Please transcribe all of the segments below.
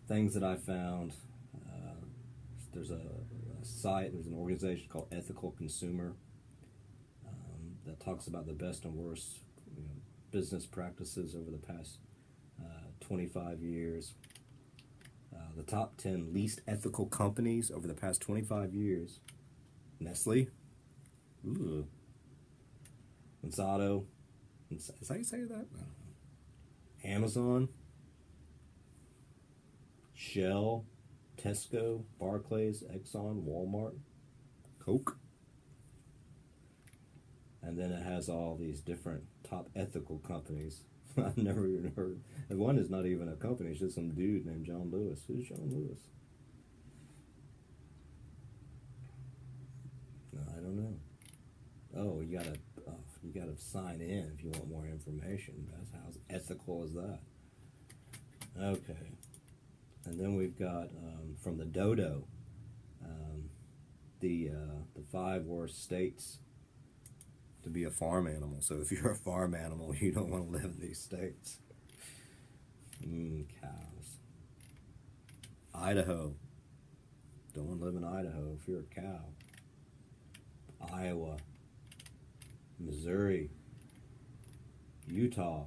things that I found. There's a site, there's an organization called Ethical Consumer that talks about the best and worst business practices over the past 25 years. The top 10 least ethical companies over the past 25 years. Nestle. Ooh. Monsanto. Is that how you say that? I don't know. Amazon. Shell. Tesco. Barclays. Exxon. Walmart. Coke. And then it has all these different top ethical companies. I've never even heard. And one is not even a company, it's just some dude named John Lewis. Who's John Lewis? No, I don't know. Oh, you gotta sign in if you want more information. That's how ethical is that? Okay. And then we've got from the Dodo, the 5 worst states to be a farm animal. So if you're a farm animal, you don't want to live in these states. Cows. Idaho. Don't want to live in Idaho if you're a cow. Iowa. Missouri. Utah.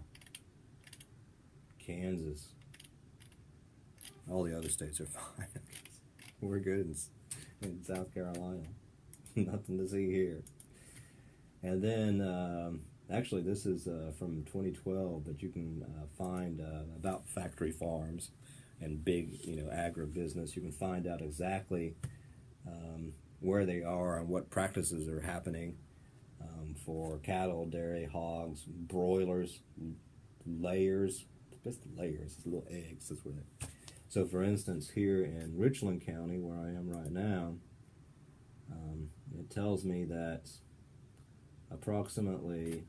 Kansas. All the other states are fine. We're good in South Carolina. Nothing to see here. And then, actually, this is from 2012, but you can find about factory farms and big, agribusiness. You can find out exactly where they are and what practices are happening for cattle, dairy, hogs, broilers, layers. Just layers, it's little eggs. That's what it. So, for instance, here in Richland County, where I am right now, it tells me that approximately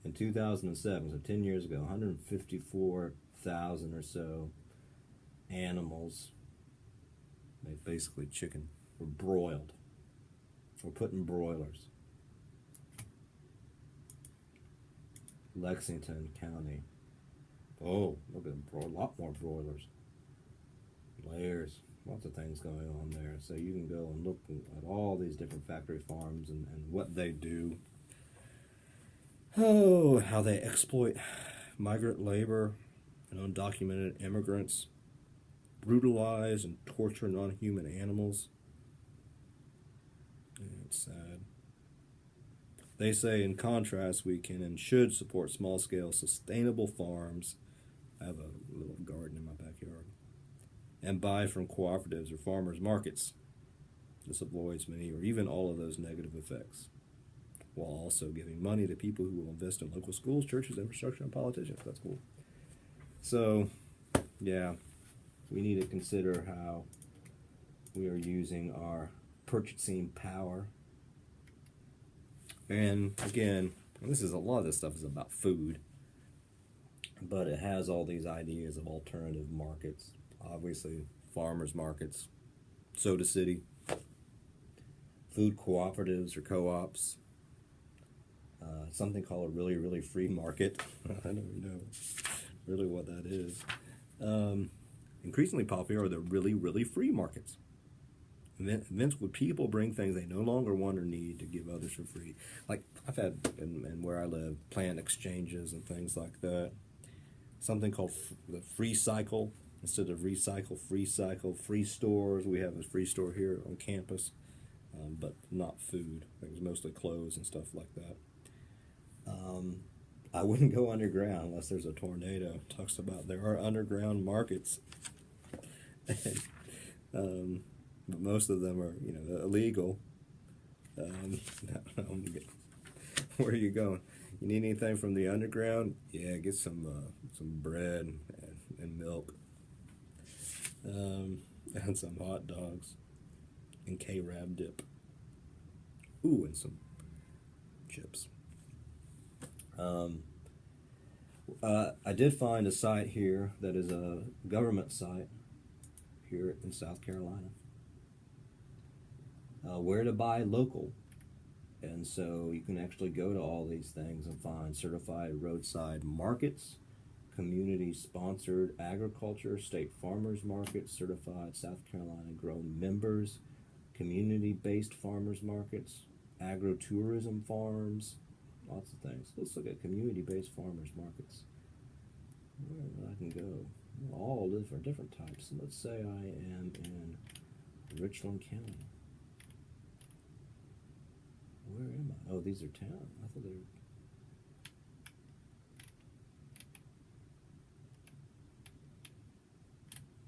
in 2007, so 10 years ago, 154,000 or so animals, basically chicken, were broiled. We're put in broilers. Lexington County. Oh, look at a lot more broilers. Layers. Lots of things going on there. So you can go and look at all these different factory farms and what they do. Oh, how they exploit migrant labor and undocumented immigrants, brutalize and torture non-human animals. It's sad. They say, in contrast, we can and should support small-scale, sustainable farms. I have a little garden in my backyard. And buy from cooperatives or farmers markets. This avoids many or even all of those negative effects, while also giving money to people who will invest in local schools, churches, infrastructure, and politicians. That's cool. So, yeah, we need to consider how we are using our purchasing power. And again, this is a lot of this stuff is about food, but it has all these ideas of alternative markets. Obviously, farmers markets, Soda City, food cooperatives or co-ops, something called a really, really free market. I don't know really what that is. Increasingly popular are the really, really free markets. Events where people bring things they no longer want or need to give others for free. Like I've had, in where I live, plant exchanges and things like that. Something called the free cycle. Instead of recycle, free cycle, free stores. We have a free store here on campus, but not food. I think it's mostly clothes and stuff like that. I wouldn't go underground unless there's a tornado. It talks about there are underground markets. But most of them are, illegal. Where are you going? You need anything from the underground? Yeah, get some bread and milk. And some hot dogs and K-Rab dip. Ooh, and some chips. I did find a site here that is a government site here in South Carolina. Where to buy local. And so you can actually go to all these things and find certified roadside markets, community-sponsored agriculture, state farmers markets, certified South Carolina grown members, community-based farmers markets, agro-tourism farms, lots of things. Let's look at community-based farmers markets. Where I can go? All different types. Let's say I am in Richland County. Where am I? Oh, these are towns. I thought they were.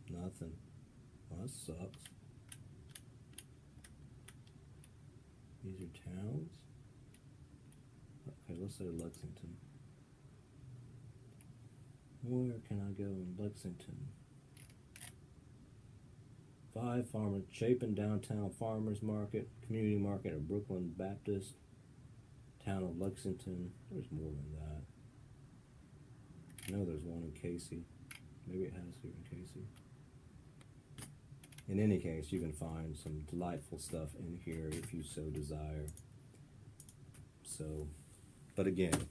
Nothing. Well, that sucks. These are towns. Okay, let's say Lexington. Where can I go in Lexington? 5 farmers, Chapin Downtown Farmers Market, Community Market of Brooklyn Baptist, Town of Lexington. There's more than that. I know there's one in Casey. Maybe it has here in Casey. In any case, you can find some delightful stuff in here if you so desire. So, but again,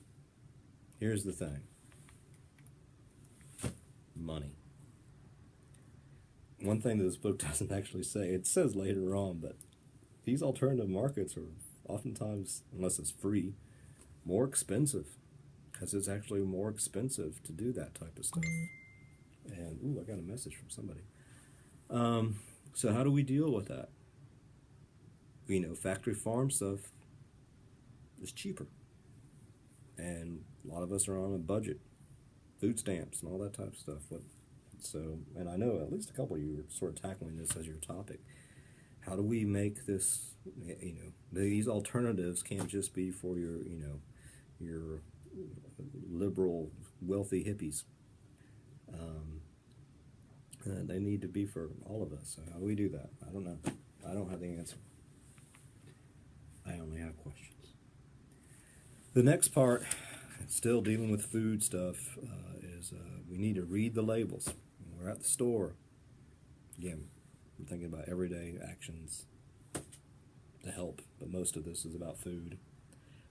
here's the thing. Money. One thing that this book doesn't actually say, it says later on, but these alternative markets are oftentimes, unless it's free, more expensive, because it's actually more expensive to do that type of stuff. And, ooh, I got a message from somebody. So how do we deal with that? You know, factory farm stuff is cheaper. And a lot of us are on a budget. Food stamps and all that type of stuff. So, and I know at least a couple of you are sort of tackling this as your topic. How do we make this, you know, these alternatives can't just be for your, you know, your liberal, wealthy hippies. They need to be for all of us. So how do we do that? I don't know. I don't have the answer. I only have questions. The next part, still dealing with food stuff, is we need to read the labels. When we're at the store, again, I'm thinking about everyday actions to help, but most of this is about food.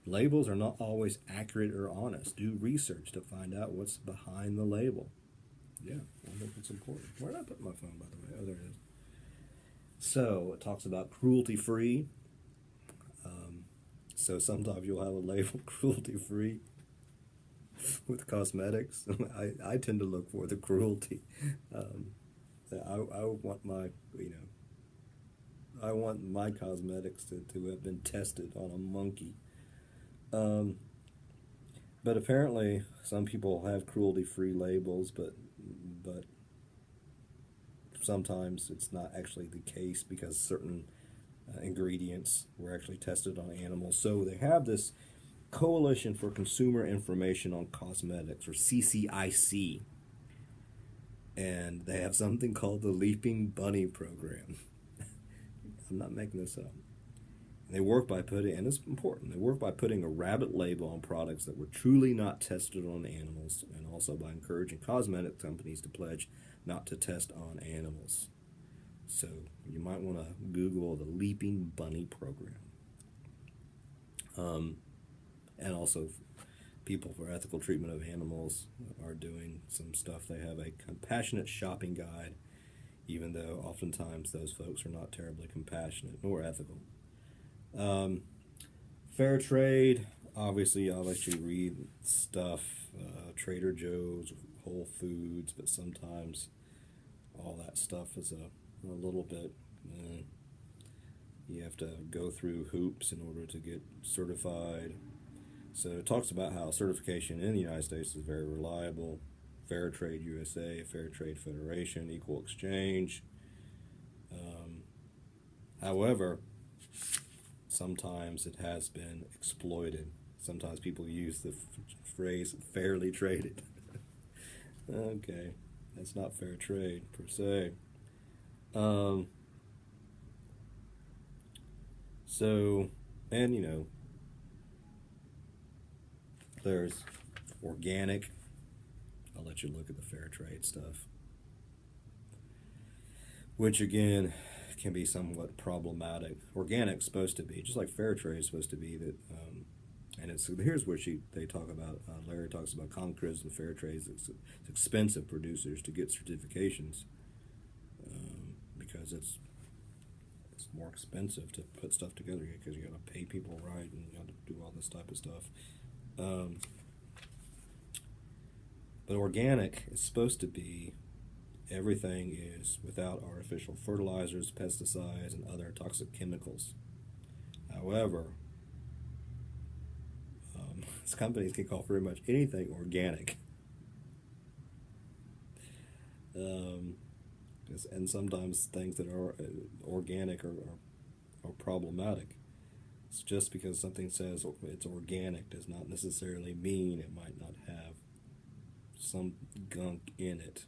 Labels are not always accurate or honest. Do research to find out what's behind the label. Yeah, I think it's important. Where did I put my phone, by the way? Oh, there it is. So, it talks about cruelty-free. So sometimes you'll have a label cruelty-free with cosmetics. I tend to look for the cruelty. I want my, you know, I want my cosmetics to have been tested on a monkey. But apparently some people have cruelty-free labels, but sometimes it's not actually the case because certain ingredients were actually tested on animals. So they have this Coalition for Consumer Information on Cosmetics, or CCIC, and they have something called the Leaping Bunny Program. I'm not making this up. They work by putting, and it's important, they work by putting a rabbit label on products that were truly not tested on animals, and also by encouraging cosmetic companies to pledge not to test on animals. So you might want to Google the Leaping Bunny Program. And also people for ethical treatment of animals are doing some stuff. They have a compassionate shopping guide, even though oftentimes those folks are not terribly compassionate nor ethical. Fair trade, obviously I'll let you read stuff, Trader Joe's, Whole Foods, but sometimes all that stuff is a little bit, you have to go through hoops in order to get certified. So it talks about how certification in the United States is very reliable. Fair Trade USA, Fair Trade Federation, Equal Exchange. However, sometimes it has been exploited. Sometimes people use the phrase fairly traded. Okay, that's not fair trade per se. So, and you know, there's organic. I'll let you look at the fair trade stuff, which again can be somewhat problematic. Organic's supposed to be, just like fair trade is supposed to be, that And here's where they talk about, Larry talks about concrete and fair trades. It's expensive producers to get certifications, because it's more expensive to put stuff together, because you got to pay people right, and you got to do all this type of stuff. But organic is supposed to be, everything is without artificial fertilizers, pesticides, and other toxic chemicals. However, companies can call pretty much anything organic. And sometimes things that are organic are problematic. It's just because something says it's organic does not necessarily mean it might not have some gunk in it.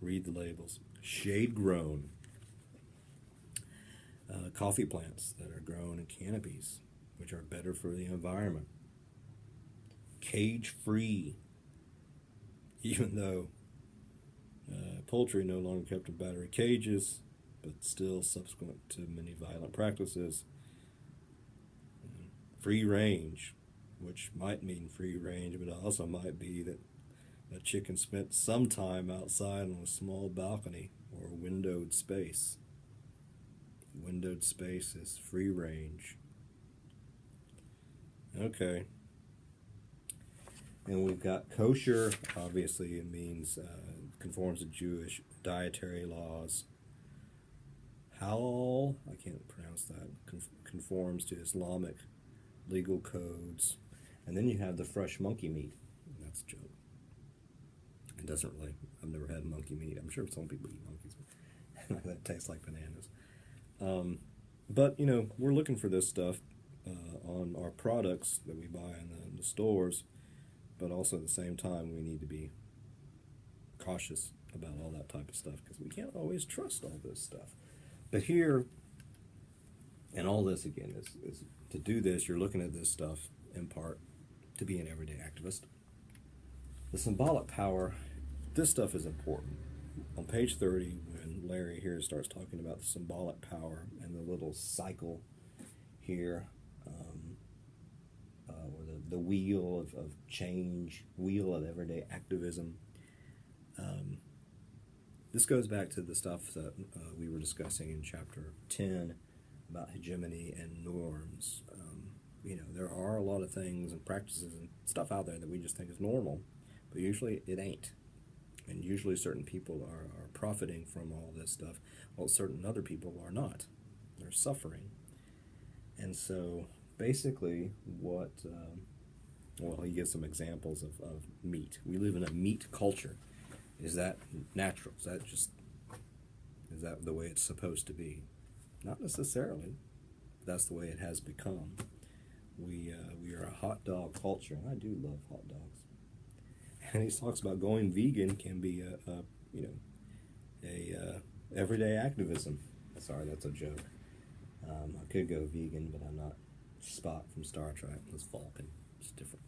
Read the labels. Shade grown. Coffee plants that are grown in canopies, which are better for the environment. Cage free. Even though poultry no longer kept in battery cages, but still subsequent to many violent practices. Free range, which might mean free range, but it also might be that a chicken spent some time outside on a small balcony or a windowed space. Windowed space is free range. Okay. And we've got kosher. Obviously, it means conforms to Jewish dietary laws. Halal, I can't pronounce that, conforms to Islamic legal codes. And then you have the fresh monkey meat. That's a joke. It doesn't really, I've never had monkey meat. I'm sure some people eat monkeys, but that tastes like bananas. But, we're looking for this stuff on our products that we buy in the stores, but also at the same time we need to be cautious about all that type of stuff, because we can't always trust all this stuff. But here, and all this again, is to do this, you're looking at this stuff in part to be an everyday activist. The symbolic power, this stuff is important. On page 30, when Larry here starts talking about the symbolic power and the little cycle here, or the wheel of change, wheel of everyday activism, this goes back to the stuff that we were discussing in chapter 10 about hegemony and norms. There are a lot of things and practices and stuff out there that we just think is normal, but usually it ain't. And usually certain people are profiting from all this stuff, while certain other people are not. They're suffering. And so basically he gives some examples of meat. We live in a meat culture. Is that natural? Is that the way it's supposed to be? Not necessarily. That's the way it has become. We are a hot dog culture, and I do love hot dogs. And he talks about going vegan can be a everyday activism. Sorry, that's a joke. I could go vegan, but I'm not Spock from Star Trek. It's Vulcan. It's different.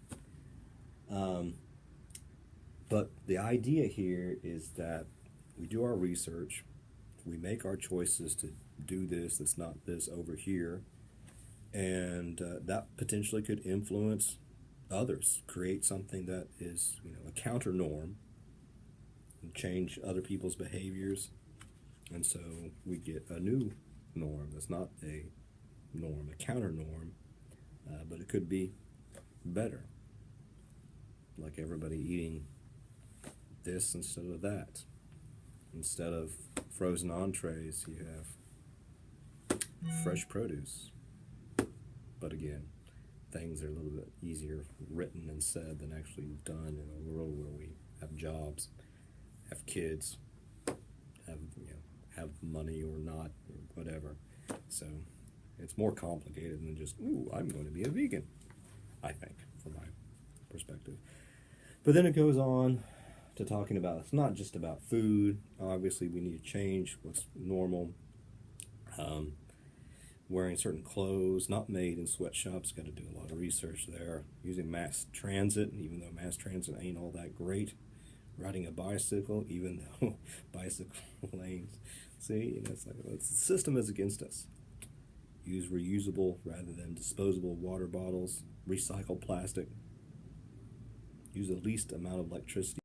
But the idea here is that we do our research, we make our choices to do this, that's not this over here, and that potentially could influence others, create something that is a counter norm, and change other people's behaviors, and so we get a new norm that's not a norm, a counter norm, but it could be better, like everybody eating this instead of that. Instead of frozen entrees, you have fresh produce. But again, things are a little bit easier written and said than actually done in a world where we have jobs, have kids, have money or not, or whatever. So it's more complicated than just, ooh, I'm going to be a vegan, I think, from my perspective. But then it goes on to talking about, it's not just about food. Obviously, we need to change what's normal. Wearing certain clothes, not made in sweatshops, got to do a lot of research there. Using mass transit, even though mass transit ain't all that great. Riding a bicycle, even though bicycle lanes. See, it's like the system is against us. Use reusable rather than disposable water bottles. Recycle plastic. Use the least amount of electricity